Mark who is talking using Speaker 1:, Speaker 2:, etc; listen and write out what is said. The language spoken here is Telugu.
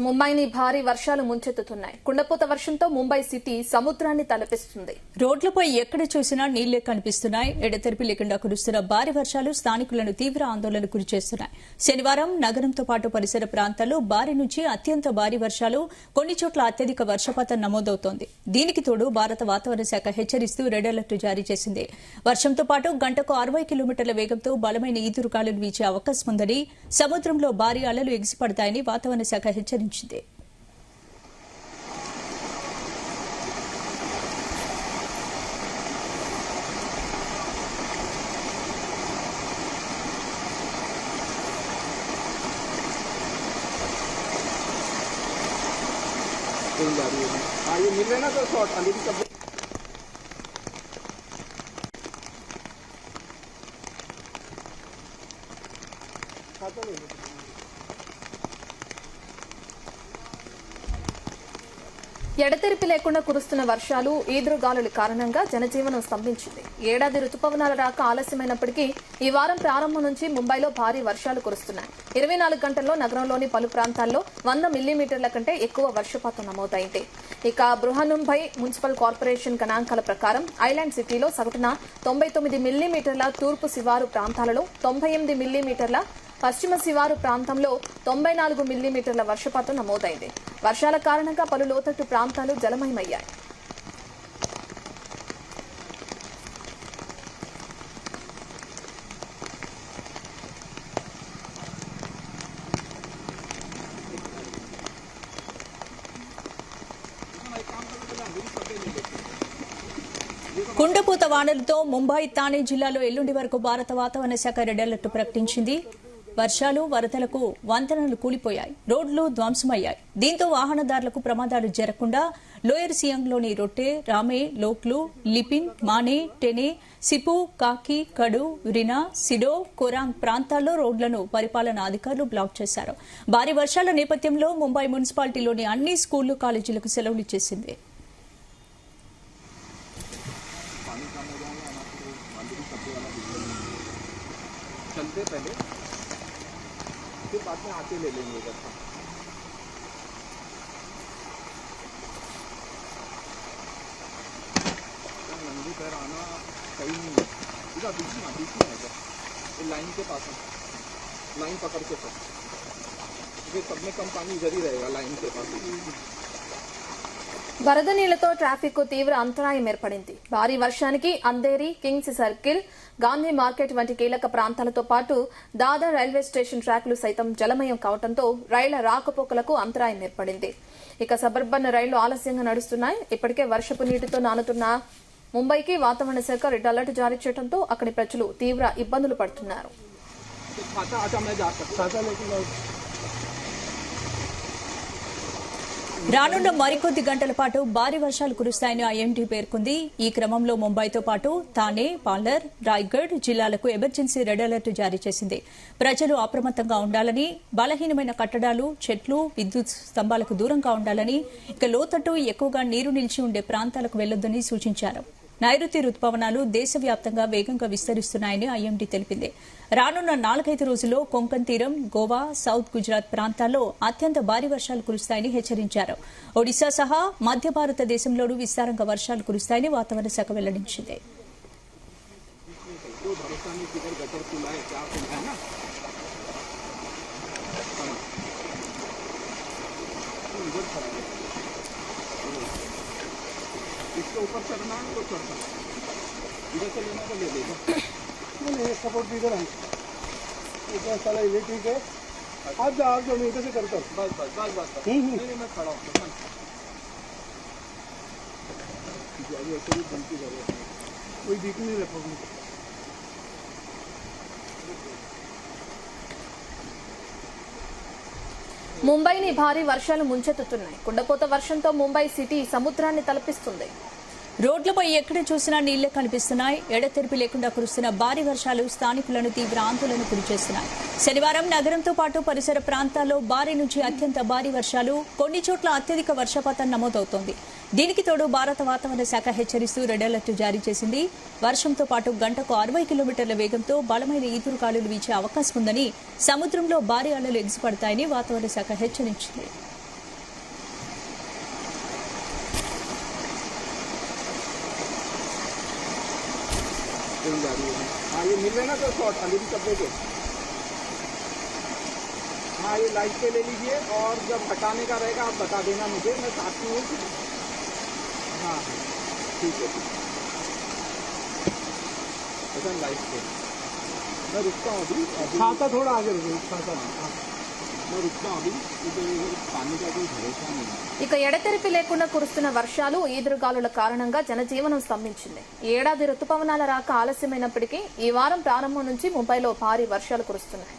Speaker 1: ముంబైని భారీ వర్షాలు ముంచెత్తుతున్నాయి. కుండపోత వర్షంతో ముంబై సిటీ సముద్రాన్ని తలపిస్తుంది.
Speaker 2: రోడ్లపై ఎక్కడ చూసినా నీళ్లే కనిపిస్తున్నాయి. ఎడతెరిపి లేకుండా కురుస్తున్న భారీ వర్షాలు స్థానికులను తీవ్ర ఆందోళనకు గురిచేస్తున్నాయి. శనివారం నగరంతో పాటు పరిసర ప్రాంతాల్లో భారీ నుంచి అత్యంత భారీ వర్షాలు, కొన్ని చోట్ల అత్యధిక వర్షపాతం నమోదవుతోంది. దీనికి తోడు భారత వాతావరణ శాఖ హెచ్చరిస్తూ రెడ్ అలర్ట్ జారీ చేసింది. వర్షంతో పాటు గంటకు 60 కిలోమీటర్ల వేగంతో బలమైన ఈదురుగాలులు వీచే అవకాశం ఉందని, సముద్రంలో భారీ అలలు ఎగిసిపడతాయని వాతావరణ శాఖ హెచ్చరించింది.
Speaker 3: ये मिल रहे ना तो शॉर्ट अभी सब
Speaker 1: ఎడతెరిపి లేకుండా కురుస్తున్న వర్షాలు, ఈదురుగాలుల కారణంగా జనజీవనం స్తంభించింది. ఏడాది రుతుపవనాల రాక ఆలస్యమైనప్పటికీ ఈ వారం ప్రారంభం నుంచి ముంబైలో భారీ వర్షాలు కురుస్తున్నాయి. 24 గంటల్లో నగరంలోని పలు ప్రాంతాల్లో 100 మిల్లీమీటర్ల కంటే ఎక్కువ వర్షపాతం నమోదైంది. ఇక బృహన్ముంబై మున్సిపల్ కార్పొరేషన్ గణాంకాల ప్రకారం ఐలాండ్ సిటీలో సగటున 99 మిల్లీమీటర్ల, తూర్పు శివారు ప్రాంతాలలో 98 మిల్లీమీటర్ల, పశ్చిమ శివారు ప్రాంతంలో 94 మిల్లీమీటర్ల వర్షపాతం నమోదైంది. వర్షాల కారణంగా పలు లోతట్టు ప్రాంతాలు జలమయమయ్యాయి.
Speaker 2: కుండపోత వానలతో ముంబై, థానే జిల్లాలో ఎల్లుండి వరకు భారత వాతావరణ శాఖ రెడ్ అలర్ట్ ప్రకటించింది. వర్షాలు, వరదలకు వంతెనలు కూలిపోయాయి, రోడ్లు ధ్వంసమయ్యాయి. దీంతో వాహనదారులకు ప్రమాదాలు జరగకుండా లోయర్ సియాంగ్లోని రొట్టె, రామే, లోక్లు, లిపిన్, మానే, టెనే, సిపు, కాకి, కడు, రినా, సిడో, కొరాంగ్ ప్రాంతాల్లో రోడ్లను పరిపాలనా అధికారులు బ్లాక్ చేశారు. భారీ వర్షాల నేపథ్యంలో ముంబై మున్సిపాలిటీలోని అన్ని స్కూళ్లు, కాలేజీలకు సెలవులు ఇచ్చేసింది.
Speaker 3: चलते पहले फिर बाद में आके ले लेंगे इधर का नंगे पैर आना सही नहीं है. इधर बीच में है सर, ये लाइन के पास है, लाइन पकड़ के सर, फिर सब में कम पानी इधर ही रहेगा लाइन के पास.
Speaker 1: వరద నీళ్లతో ట్రాఫిక్ కు తీవ్ర అంతరాయం ఏర్పడింది. భారీ వర్షానికి Andheri, Kings circle, Gandhi market వంటి కీలక ప్రాంతాలతో పాటు దాదర్ రైల్వే స్టేషన్ ట్రాక్లు సైతం జలమయం కావడంతో రైళ్ల రాకపోకలకు అంతరాయం ఏర్పడింది. ఇక సబర్బన్ రైళ్లు ఆలస్యంగా నడుస్తున్నాయి. ఇప్పటికే వర్షపు నీటితో నానుతున్న ముంబైకి వాతావరణ శాఖ రెడ్ అలర్ట్ జారీ చేయడంతో అక్కడి ప్రజలు తీవ్ర ఇబ్బందులు పడుతున్నారు.
Speaker 2: రానున్న మరికొద్ది గంటల పాటు భారీ వర్షాలు కురుస్తాయని ఐఎండీ పేర్కొంది. ఈ క్రమంలో ముంబైతో పాటు థానే, పాలర్, రాయ్గఢ్ జిల్లాలకు ఎమర్జెన్సీ రెడ్ అలర్ట్ జారీ చేసింది. ప్రజలు అప్రమత్తంగా ఉండాలని, బలహీనమైన కట్టడాలు, చెట్లు, విద్యుత్ స్తంభాలకు దూరంగా ఉండాలని, ఇక లోతట్టు ఎక్కువగా నీరు నిలిచి ఉండే ప్రాంతాలకు వెళ్లొద్దని సూచించారు. నైరుతి రుతుపవనాలు దేశవ్యాప్తంగా వేగంగా విస్తరిస్తున్నాయని ఐఎండీ తెలిపింది. రానున్న 4-5 రోజుల్లో కొంకన్ తీరం, గోవా, సౌత్ గుజరాత్ ప్రాంతాల్లో అత్యంత భారీ వర్షాలు కురుస్తాయని హెచ్చరించారు. ఒడిశా సహా మధ్య భారతదేశంలోనూ విస్తారంగా వర్షాలు కురుస్తాయని వాతావరణ శాఖ వెల్లడించింది.
Speaker 3: इसके ऊपर चढ़ना है तो चढ़ना, इधर से लेना तो ले लेगा. नहीं सपोर्ट भी इधर है, इतना साला ये ठीक है. आप जो मैं इधर से करता हूँ, बस बस बस बस नहीं मैं खड़ा हूँ. ऐसे भी बनती जरूरत है, कोई दिख नहीं रहा पब्लिक.
Speaker 1: ముంబైని భారీ వర్షాలు ముంచెత్తుతున్నాయి. కుండపోత వర్షంతో ముంబై సిటీ సముద్రాన్ని తలపిస్తుంది.
Speaker 2: రోడ్లపై ఎక్కడ చూసినా నీళ్లే కనిపిస్తున్నాయి. ఎడతెరిపి లేకుండా కురుస్తున్న భారీ వర్షాలు స్థానికులను తీవ్ర ఆందోళనకు గురిచేస్తున్నాయి. శనివారం నగరంతో పాటు పరిసర ప్రాంతాల్లో భారీ నుంచి అత్యంత భారీ వర్షాలు, కొన్ని చోట్ల అత్యధిక వర్షపాతం నమోదవుతోంది. దీనికి తోడు భారత వాతావరణ శాఖ హెచ్చరిస్తూ రెడ్ అలర్ట్ జారీ చేసింది. వర్షంతో పాటు గంటకు 60 కిలోమీటర్ల వేగంతో బలమైన ఈదురుగాలులు వీచే అవకాశం ఉందని, సముద్రంలో భారీ అలలు ఎగిసిపడతాయని వాతావరణ శాఖ హెచ్చరించింది.
Speaker 3: ट्रेन जा रही है। हाँ ये मिल रहे ना तो शॉर्ट अलीगढ़ कब्जे के। हाँ ये लाइट पे ले लीजिए और जब हटाने का रहेगा आप बता देना मुझे, मैं साथ में हूँ। हाँ ठीक है अच्छा लाइट पे मैं रुकता हूँ अभी। छाता थोड़ा आगे रुको, छाता मैं रुकता हूँ अभी, पानी का कोई भरोसा नहीं है।
Speaker 1: ఇక ఎడతెరిపి లేకుండా కురుస్తున్న వర్షాలు ఈదురుగాలుల కారణంగా జనజీవనం స్తంభించింది. ఈ ఏడాది రుతుపవనాల రాక ఆలస్యమైనప్పటికీ ఈ వారం ప్రారంభం నుంచి ముంబైలో భారీ వర్షాలు కురుస్తున్నాయి.